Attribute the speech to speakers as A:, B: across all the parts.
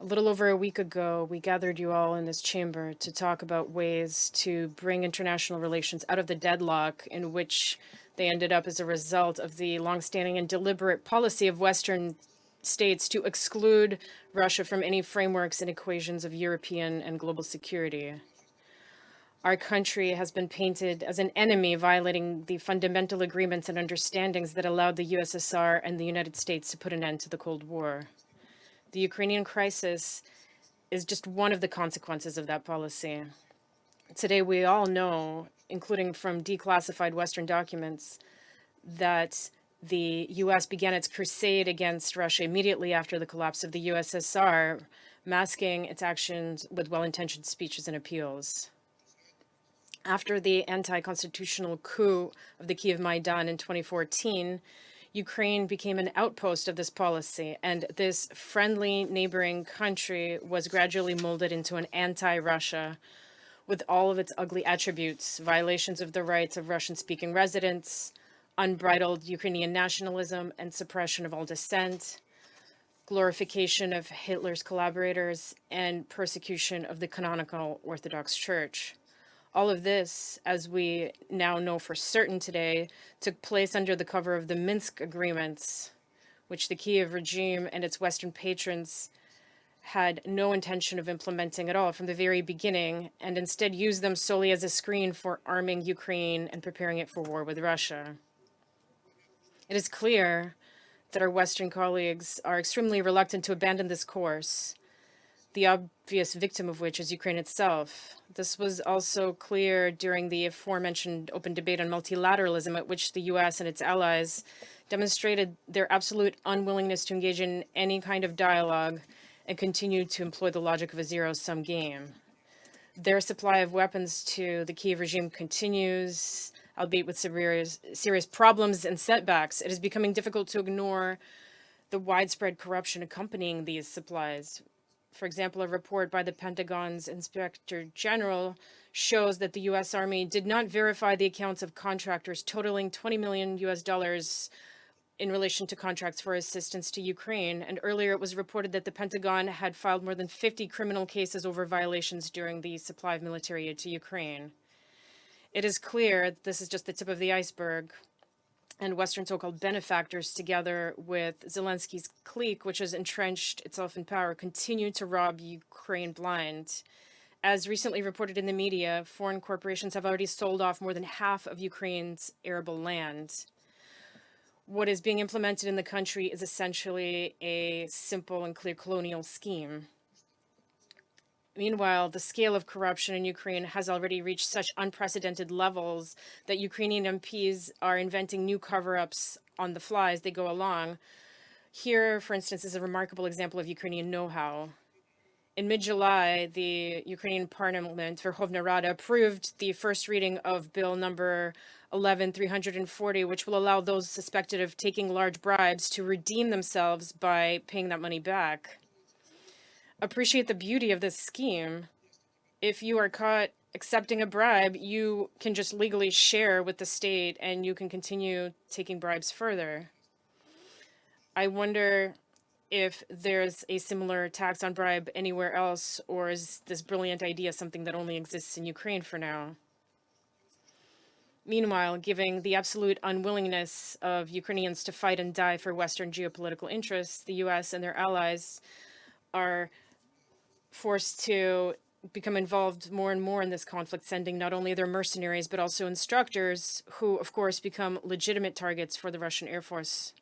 A: A little over a week ago, we gathered you all in this chamber to talk about ways to bring international relations out of the deadlock in which they ended up as a result of the longstanding and deliberate policy of Western states to exclude Russia from any frameworks and equations of European and global security. Our country has been painted as an enemy violating the fundamental agreements and understandings that allowed the USSR and the United States to put an end to the Cold War. The Ukrainian crisis is just one of the consequences of that policy. Today, we all know, including from declassified Western documents, that the US began its crusade against Russia immediately after the collapse of the USSR, masking its actions with well intentioned speeches and appeals. After the anti constitutional coup of the Kiev Maidan in 2014, Ukraine became an outpost of this policy, and this friendly neighboring country was gradually molded into an anti Russia with all of its ugly attributes: violations of the rights of Russian speaking residents, unbridled Ukrainian nationalism and suppression of all dissent, glorification of Hitler's collaborators, and persecution of the canonical Orthodox Church. All of this, as we now know for certain today, took place under the cover of the Minsk agreements, which the Kiev regime and its Western patrons had no intention of implementing at all from the very beginning, and instead used them solely as a screen for arming Ukraine and preparing it for war with Russia. It is clear that our Western colleagues are extremely reluctant to abandon this course, the obvious victim of which is Ukraine itself. This was also clear during the aforementioned open debate on multilateralism, at which the US and its allies demonstrated their absolute unwillingness to engage in any kind of dialogue and continued to employ the logic of a zero-sum game. Their supply of weapons to the Kiev regime continues, albeit with serious problems and setbacks. It is becoming difficult to ignore the widespread corruption accompanying these supplies. For example, a report by the Pentagon's Inspector General shows that the US Army did not verify the accounts of contractors totaling 20 million US dollars in relation to contracts for assistance to Ukraine. And earlier it was reported that the Pentagon had filed more than 50 criminal cases over violations during the supply of military aid to Ukraine. It is clear that this is just the tip of the iceberg, and Western so-called benefactors, together with Zelensky's clique, which has entrenched itself in power, continue to rob Ukraine blind. As recently reported in the media, foreign corporations have already sold off more than half of Ukraine's arable land. What is being implemented in the country is essentially a simple and clear colonial scheme. Meanwhile, the scale of corruption in Ukraine has already reached such unprecedented levels that Ukrainian MPs are inventing new cover-ups on the fly as they go along. Here, for instance, is a remarkable example of Ukrainian know-how. In mid-July, the Ukrainian Parliament, Verkhovna Rada, approved the first reading of Bill number 11340, which will allow those suspected of taking large bribes to redeem themselves by paying that money back. Appreciate the beauty of this scheme. If you are caught accepting a bribe, you can just legally share with the state and you can continue taking bribes further. I wonder if there's a similar tax on bribe anywhere else, or is this brilliant idea something that only exists in Ukraine for now? Meanwhile, given the absolute unwillingness of Ukrainians to fight and die for Western geopolitical interests, the US and their allies are forced to become involved more and more in this conflict, sending not only their mercenaries, but also instructors who, of course, become legitimate targets for the Russian Air Force.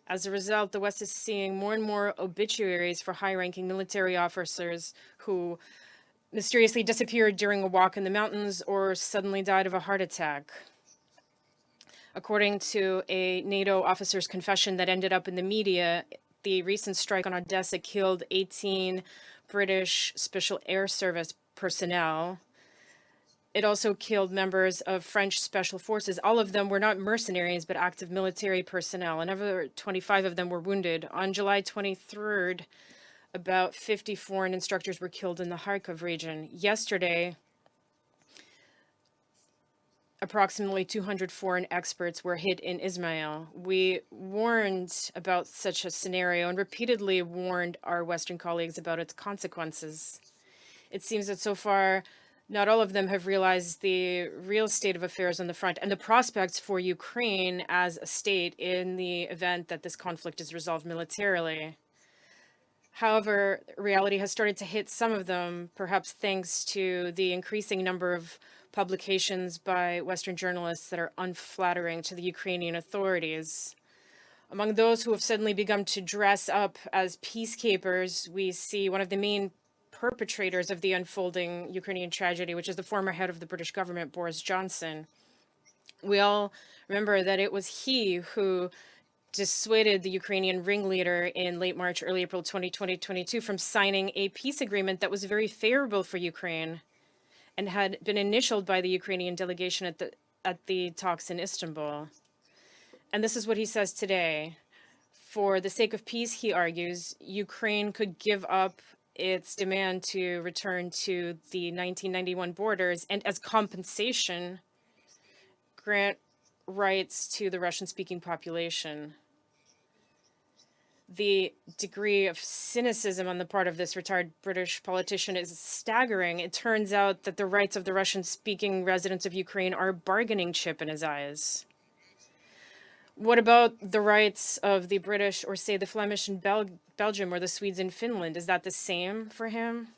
A: As a result, the West is seeing more and more obituaries for high-ranking military officers who mysteriously disappeared during a walk in the mountains or suddenly died of a heart attack. According to a NATO officer's confession that ended up in the media, the recent strike on Odessa killed 18 British Special Air Service personnel. It also killed members of French special forces. All of them were not mercenaries, but active military personnel. Another 25 of them were wounded. On July 23rd, about 50 foreign instructors were killed in the Kharkov region. Yesterday, approximately 200 foreign experts were hit in Ismail. We warned about such a scenario and repeatedly warned our Western colleagues about its consequences. It seems that so far, not all of them have realized the real state of affairs on the front and the prospects for Ukraine as a state in the event that this conflict is resolved militarily. However, reality has started to hit some of them, perhaps thanks to the increasing number of publications by Western journalists that are unflattering to the Ukrainian authorities. Among those who have suddenly begun to dress up as peacekeepers, we see one of the main perpetrators of the unfolding Ukrainian tragedy, which is the former head of the British government, Boris Johnson. We all remember that it was he who dissuaded the Ukrainian ringleader in late March, early April 2022 from signing a peace agreement that was very favorable for Ukraine and had been initialed by the Ukrainian delegation at the talks in Istanbul. And this is what he says today. For the sake of peace, he argues, Ukraine could give up its demand to return to the 1991 borders and as compensation, grant rights to the Russian-speaking population. The degree of cynicism on the part of this retired British politician is staggering. It turns out that the rights of the Russian-speaking residents of Ukraine are a bargaining chip in his eyes. What about the rights of the British or, say, the Flemish in Belgium or the Swedes in Finland? Is that the same for him?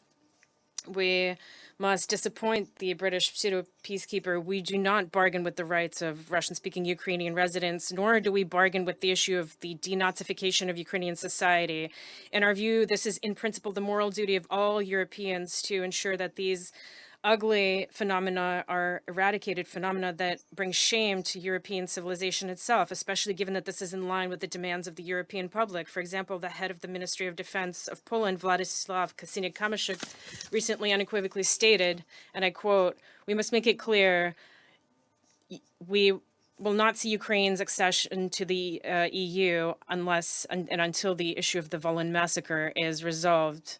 A: We must disappoint the British pseudo-peacekeeper. We do not bargain with the rights of Russian-speaking Ukrainian residents, nor do we bargain with the issue of the denazification of Ukrainian society. In our view, this is in principle the moral duty of all Europeans to ensure that these ugly phenomena are eradicated, phenomena that bring shame to European civilization itself, especially given that this is in line with the demands of the European public. For example, the head of the Ministry of Defense of Poland, Władysław Kosyniak-Kamyszuk, recently unequivocally stated, and I quote, "We must make it clear we will not see Ukraine's accession to the EU unless and until the issue of the Volyn massacre is resolved."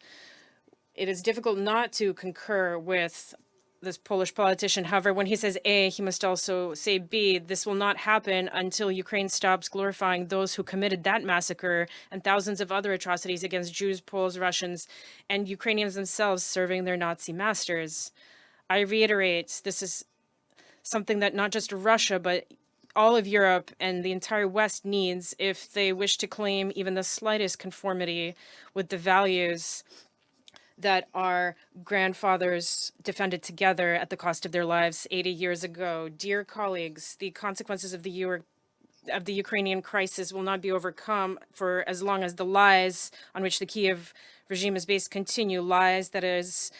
A: It is difficult not to concur with this Polish politician. However, when he says A, he must also say B. This will not happen until Ukraine stops glorifying those who committed that massacre and thousands of other atrocities against Jews, Poles, Russians, and Ukrainians themselves serving their Nazi masters. I reiterate, this is something that not just Russia, but all of Europe and the entire West needs if they wish to claim even the slightest conformity with the values that our grandfathers defended together at the cost of their lives 80 years ago. Dear colleagues, the consequences of the Ukrainian crisis will not be overcome for as long as the lies on which the Kiev regime is based continue, lies that is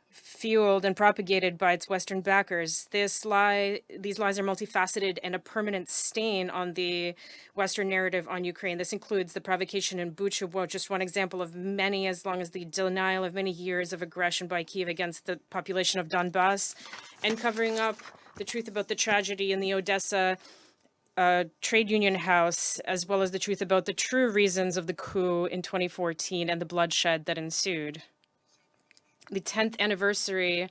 A: fueled and propagated by its Western backers. These lies are multifaceted and a permanent stain on the Western narrative on Ukraine. This includes the provocation in Bucha, well, just one example of many, as long as the denial of many years of aggression by Kiev against the population of Donbass, and covering up the truth about the tragedy in the Odessa trade union house, as well as the truth about the true reasons of the coup in 2014 and the bloodshed that ensued. The 10th anniversary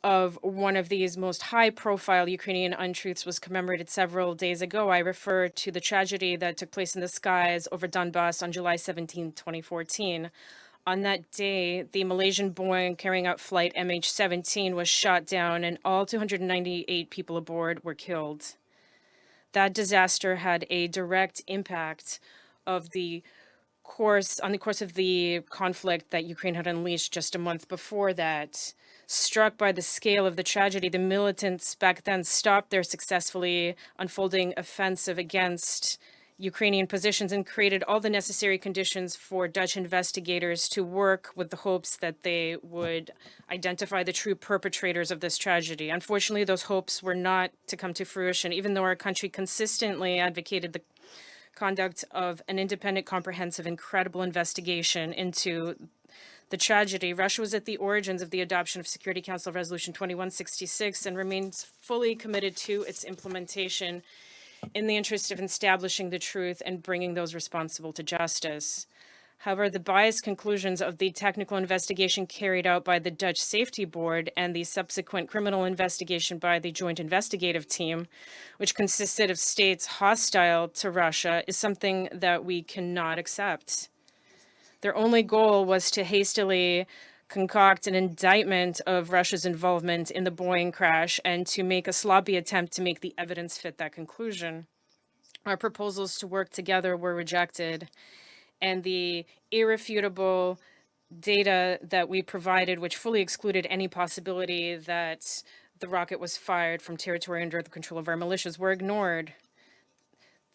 A: of one of these most high-profile Ukrainian untruths was commemorated several days ago. I refer to the tragedy that took place in the skies over Donbass on July 17, 2014. On that day, the Malaysian Boeing carrying out flight MH17 was shot down and all 298 people aboard were killed. That disaster had a direct impact on the course of the conflict that Ukraine had unleashed just a month before that. Struck by the scale of the tragedy, the militants back then stopped their successfully unfolding offensive against Ukrainian positions and created all the necessary conditions for Dutch investigators to work with the hopes that they would identify the true perpetrators of this tragedy. Unfortunately, those hopes were not to come to fruition, even though our country consistently advocated the conduct of an independent, comprehensive, and credible investigation into the tragedy. Russia was at the origins of the adoption of Security Council Resolution 2166 and remains fully committed to its implementation in the interest of establishing the truth and bringing those responsible to justice. However, the biased conclusions of the technical investigation carried out by the Dutch Safety Board and the subsequent criminal investigation by the Joint Investigative Team, which consisted of states hostile to Russia, is something that we cannot accept. Their only goal was to hastily concoct an indictment of Russia's involvement in the Boeing crash and to make a sloppy attempt to make the evidence fit that conclusion. Our proposals to work together were rejected, and the irrefutable data that we provided, which fully excluded any possibility that the rocket was fired from territory under the control of our militias, were ignored.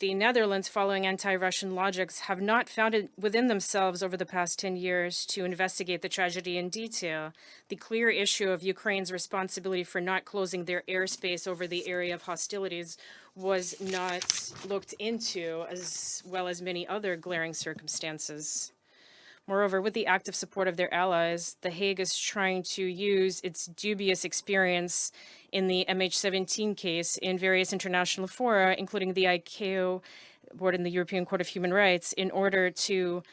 A: The Netherlands, following anti-Russian logics, have not found it within themselves over the past 10 years to investigate the tragedy in detail. The clear issue of Ukraine's responsibility for not closing their airspace over the area of hostilities was not looked into, as well as many other glaring circumstances. Moreover, with the active support of their allies, The Hague is trying to use its dubious experience in the MH17 case in various international fora, including the ICAO Board and the European Court of Human Rights, in order to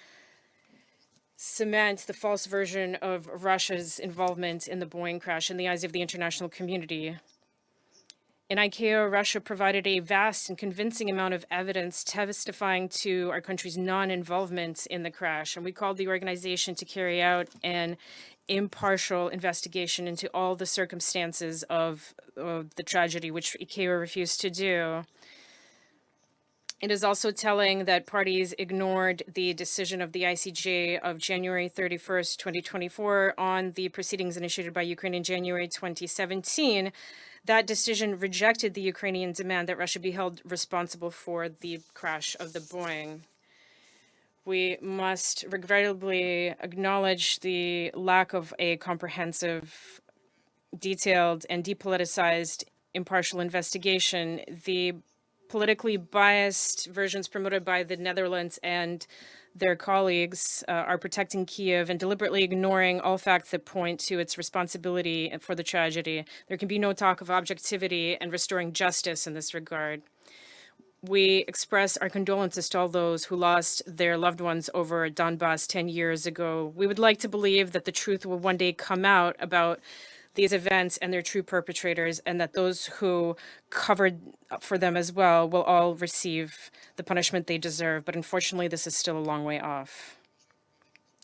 A: cement the false version of Russia's involvement in the Boeing crash in the eyes of the international community. In ICAO, Russia provided a vast and convincing amount of evidence testifying to our country's non-involvement in the crash, and we called the organization to carry out an impartial investigation into all the circumstances of the tragedy, which ICAO refused to do. It is also telling that parties ignored the decision of the ICJ of January 31st, 2024 on the proceedings initiated by Ukraine in January 2017. That decision rejected the Ukrainian demand that Russia be held responsible for the crash of the Boeing. We must regrettably acknowledge the lack of a comprehensive, detailed, and depoliticized impartial investigation. The politically biased versions promoted by the Netherlands and their colleagues are protecting Kiev and deliberately ignoring all facts that point to its responsibility for the tragedy. There can be no talk of objectivity and restoring justice in this regard. We express our condolences to all those who lost their loved ones over Donbass 10 years ago. We would like to believe that the truth will one day come out about these events and their true perpetrators, and that those who covered for them as well will all receive the punishment they deserve. But unfortunately, this is still a long way off.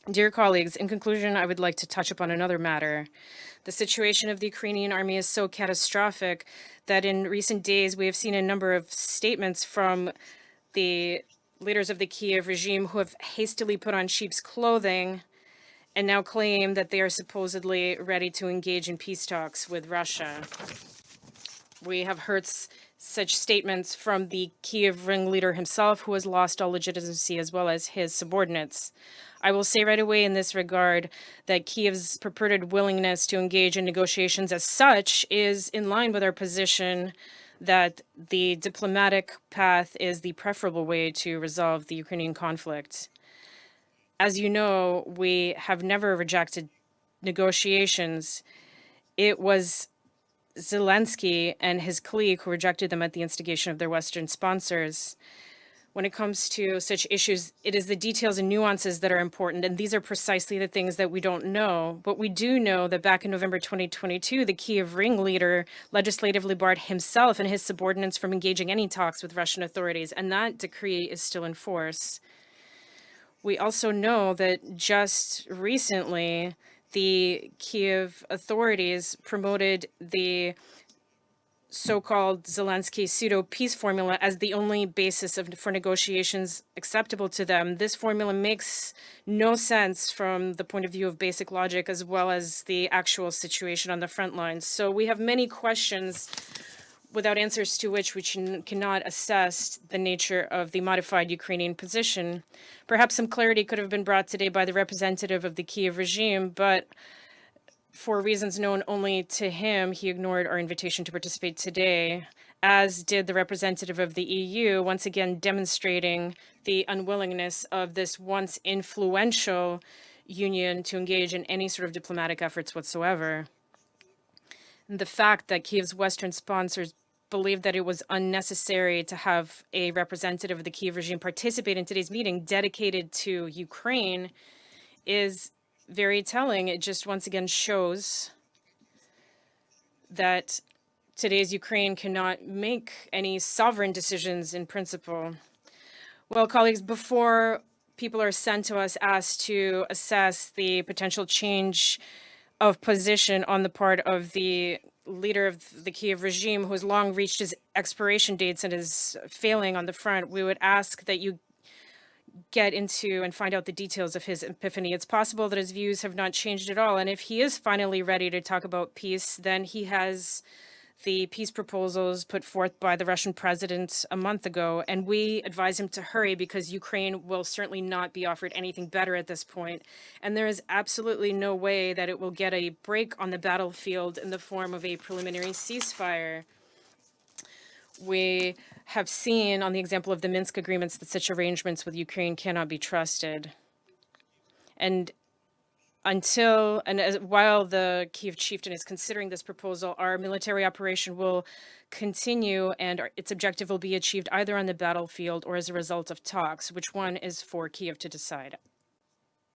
A: Dear colleagues, in conclusion, I would like to touch upon another matter. The situation of the Ukrainian army is so catastrophic that in recent days we have seen a number of statements from the leaders of the Kiev regime who have hastily put on sheep's clothing and now claim that they are supposedly ready to engage in peace talks with Russia. We have heard such statements from the Kiev ringleader himself, who has lost all legitimacy, as well as his subordinates. I will say right away in this regard that Kiev's purported willingness to engage in negotiations as such is in line with our position that the diplomatic path is the preferable way to resolve the Ukrainian conflict. As you know, we have never rejected negotiations. It was Zelensky and his clique who rejected them at the instigation of their Western sponsors. When it comes to such issues, it is the details and nuances that are important, and these are precisely the things that we don't know. But we do know that back in November 2022, the Kiev ringleader legislatively barred himself and his subordinates from engaging any talks with Russian authorities, and that decree is still in force. We also know that just recently, the Kiev authorities promoted the so-called Zelensky pseudo-peace formula as the only basis for negotiations acceptable to them. This formula makes no sense from the point of view of basic logic as well as the actual situation on the front lines. So we have many questions without answers to which we cannot assess the nature of the modified Ukrainian position. Perhaps some clarity could have been brought today by the representative of the Kiev regime, but for reasons known only to him, he ignored our invitation to participate today, as did the representative of the EU, once again demonstrating the unwillingness of this once influential union to engage in any sort of diplomatic efforts whatsoever. And the fact that Kiev's Western sponsors believed that it was unnecessary to have a representative of the Kiev regime participate in today's meeting dedicated to Ukraine is very telling. It just once again shows that today's Ukraine cannot make any sovereign decisions in principle. Well, colleagues, before people are sent to us asked to assess the potential change of position on the part of the leader of the Kiev regime, who has long reached his expiration dates and is failing on the front, we would ask that you get into and find out the details of his epiphany. It's possible that his views have not changed at all. And if he is finally ready to talk about peace, then he has the peace proposals put forth by the Russian president a month ago, and we advise him to hurry because Ukraine will certainly not be offered anything better at this point. And there is absolutely no way that it will get a break on the battlefield in the form of a preliminary ceasefire. We have seen on the example of the Minsk agreements that such arrangements with Ukraine cannot be trusted. And while the Kiev chieftain is considering this proposal, our military operation will continue, and its objective will be achieved either on the battlefield or as a result of talks. Which one is for Kiev to decide?